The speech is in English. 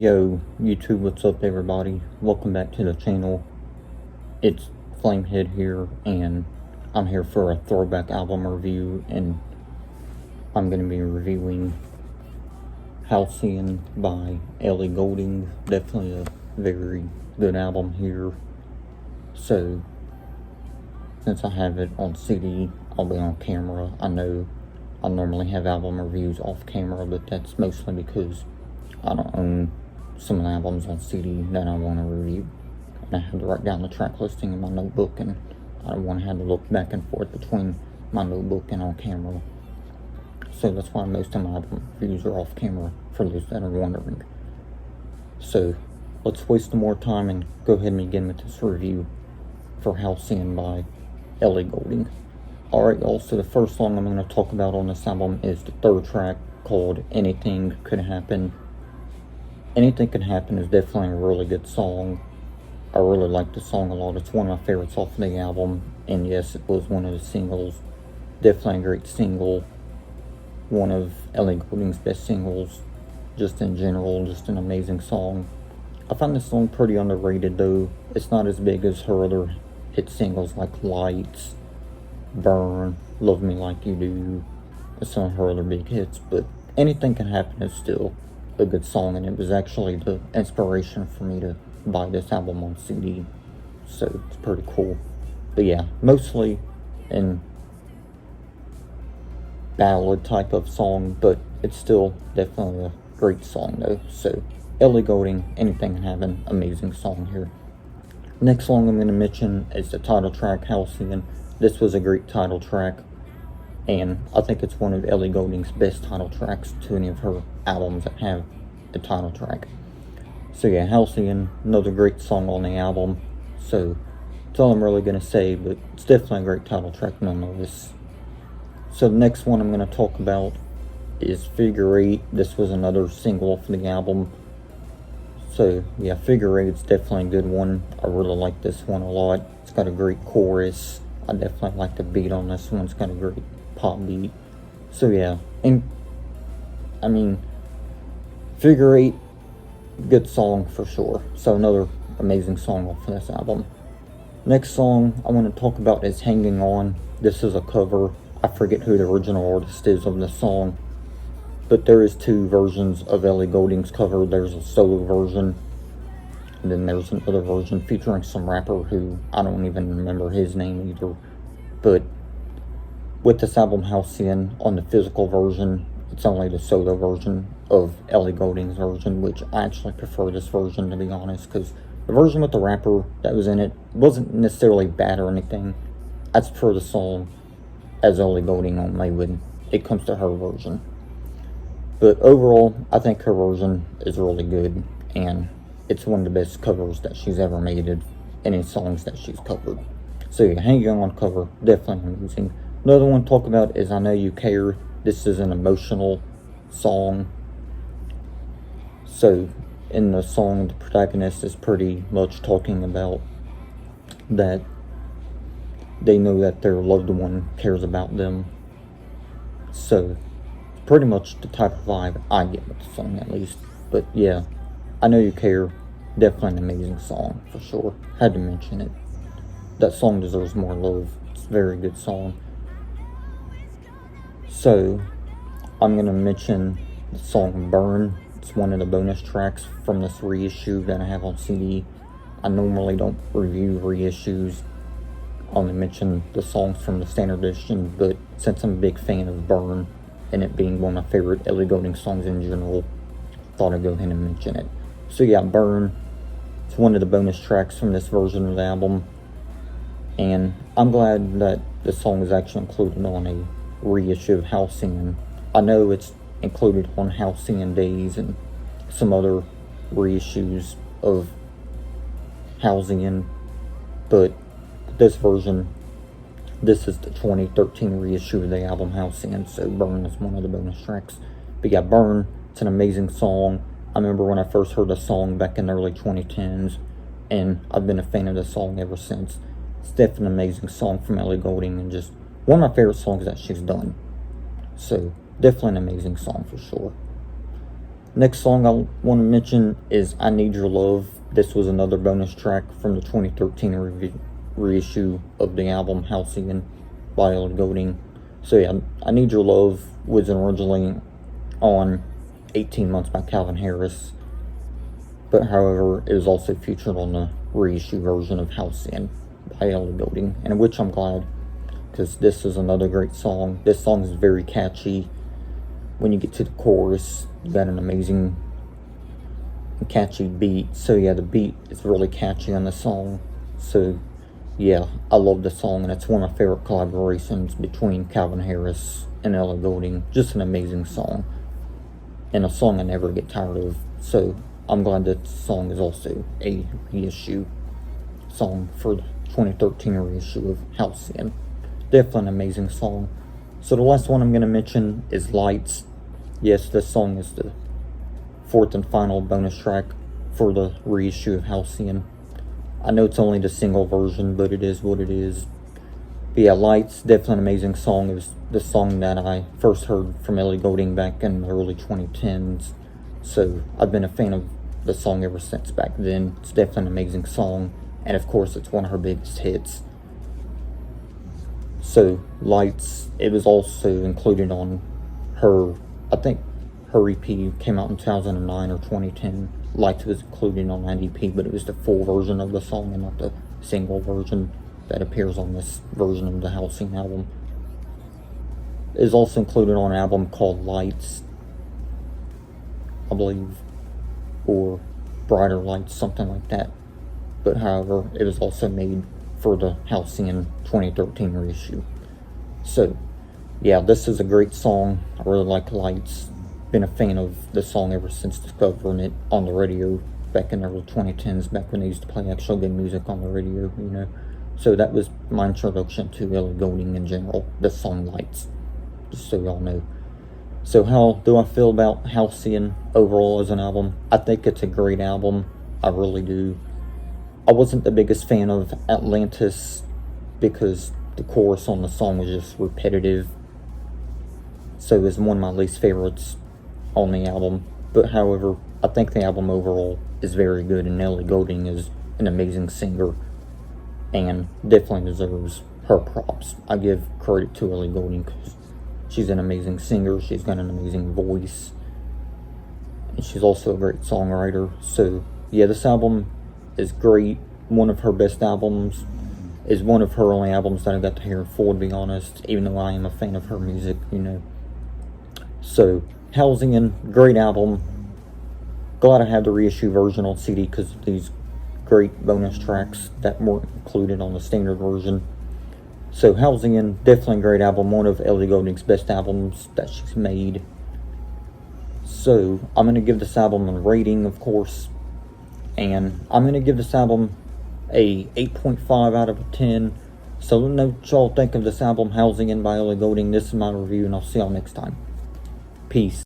Yo, YouTube, what's up everybody? Welcome back to the channel. It's Flamehead here, and I'm here for a throwback album review, and I'm going to be reviewing Halcyon by Ellie Goulding. Definitely a very good album here. So, since I have it on CD, I'll be on camera. I know I normally have album reviews off camera, but that's mostly because I don't own some of the albums on CD that I want to review, and I had to write down the track listing in my notebook, and I don't want to have to look back and forth between my notebook and on camera. So that's why most of my album reviews are off camera, for those that are wondering. So let's waste no more time and go ahead and begin with this review for Halcyon by Ellie Goulding. Alright y'all, so the first song I'm going to talk about on this album is the third track, called Anything Could Happen. Anything Could Happen is definitely a really good song. I really like the song a lot. It's one of my favorites off of the album, and yes, it was one of the singles. Definitely a great single. One of Ellie Goulding's best singles, just in general, just an amazing song. I find this song pretty underrated though. It's not as big as her other hit singles like Lights, Burn, Love Me Like You Do, and some of her other big hits, but Anything Can Happen is still a good song, and it was actually the inspiration for me to buy this album on CD, so it's pretty cool. But yeah, mostly in ballad type of song, but it's still definitely a great song though. So Ellie Goulding, Anything Can Happen, amazing song here. Next song I'm going to mention is the title track, Halcyon. This was a great title track, and I think it's one of Ellie Goulding's best title tracks to any of her albums that have the title track. So yeah, Halcyon, another great song on the album. So that's all I'm really going to say, but it's definitely a great title track nonetheless. So the next one I'm going to talk about is Figure 8. This was another single off the album. So yeah, Figure 8 is definitely a good one. I really like this one a lot. It's got a great chorus. I definitely like the beat on this one. It's got a great pop beat. So yeah, and I mean, Figure 8, good song for sure. So another amazing song off this album. Next song I want to talk about is Hanging On. This is a cover. I forget who the original artist is of the song, but there is two versions of Ellie Goulding's cover. There's a solo version, and then there's another version featuring some rapper who I don't even remember his name either. But with this album Halcyon, on the physical version, it's only the solo version of Ellie Goulding's version, which I actually prefer this version, to be honest, because the version with the rapper that was in it wasn't necessarily bad or anything. I just prefer the song as Ellie Goulding only when it comes to her version. But overall, I think her version is really good, and it's one of the best covers that she's ever made of any songs that she's covered. So yeah, Hanging On cover, definitely amazing. Another one to talk about is I Know You Care. This is an emotional song. So in the song, the protagonist is pretty much talking about that they know that their loved one cares about them. So pretty much the type of vibe I get with the song, at least. But yeah, I Know You Care, definitely an amazing song for sure. Had to mention it. That song deserves more love. It's a very good song. So I'm going to mention the song Burn. It's one of the bonus tracks from this reissue that I have on CD. I normally don't review reissues. I only mention the songs from the standard edition, but since I'm a big fan of Burn, and it being one of my favorite Ellie Goulding songs in general, I thought I'd go ahead and mention it. So yeah, Burn. It's one of the bonus tracks from this version of the album, and I'm glad that the song is actually included on a reissue of Halcyon. I know it's included on Halcyon Days and some other reissues of Halcyon, but this version, this is the 2013 reissue of the album Halcyon, so Burn is one of the bonus tracks. But yeah, Burn, it's an amazing song. I remember when I first heard the song back in the early 2010s, and I've been a fan of the song ever since. It's definitely an amazing song from Ellie Goulding, and just one of my favorite songs that she's done. So definitely an amazing song for sure. Next song I want to mention is I Need Your Love. This was another bonus track from the 2013 reissue of the album Halcyon by Ellie Goulding. So yeah, I Need Your Love was originally on 18 Months by Calvin Harris, but however, it was also featured on the reissue version of Halcyon by Ellie Goulding, and which I'm glad, because this is another great song. This song is very catchy. When you get to the chorus, you got an amazing catchy beat. So yeah, the beat is really catchy on the song. So yeah, I love the song, and it's one of my favorite collaborations between Calvin Harris and Ellie Goulding. Just an amazing song, and a song I never get tired of. So I'm glad that song is also a reissue song for the 2013 reissue of Halcyon. Definitely an amazing song. So the last one I'm going to mention is Lights. Yes, this song is the fourth and final bonus track for the reissue of Halcyon. I know it's only the single version, but it is what it is. But yeah, Lights, definitely an amazing song. It was the song that I first heard from Ellie Goulding back in the early 2010s. So I've been a fan of the song ever since back then. It's definitely an amazing song. And of course, it's one of her biggest hits. So Lights, it was also included on her, I think her EP came out in 2009 or 2010. Lights was included on that EP, but it was the full version of the song and not the single version that appears on this version of the Halcyon album. It is also included on an album called Lights, I believe, or Brighter Lights, something like that. But however, it was also made for the Halcyon 2013 reissue. So yeah, this is a great song. I really like Lights. Been a fan of this song ever since discovering it on the radio back in the early 2010s, back when they used to play actual good music on the radio, you know. So that was my introduction to Ellie Goulding in general, the song Lights, just so y'all know. So how do I feel about Halcyon overall as an album? I think it's a great album. I really do. I wasn't the biggest fan of Atlantis because the chorus on the song was just repetitive. So it was one of my least favorites on the album. But however, I think the album overall is very good, and Ellie Goulding is an amazing singer and definitely deserves her props. I give credit to Ellie Goulding because she's an amazing singer. She's got an amazing voice, and she's also a great songwriter. So yeah, this album is great. One of her best albums. Is one of her only albums that I got to hear in full, to be honest, even though I am a fan of her music, you know. So Halcyon, great album. Glad I had the reissue version on CD because of these great bonus tracks that weren't included on the standard version. So Halcyon, definitely a great album, one of Ellie Goulding's best albums that she's made. So I'm going to give this album a rating, of course, and I'm going to give this album a 8.5 out of 10. So let me know what y'all think of this album, Halcyon by Ellie Goulding. This is my review, and I'll see y'all next time. Peace.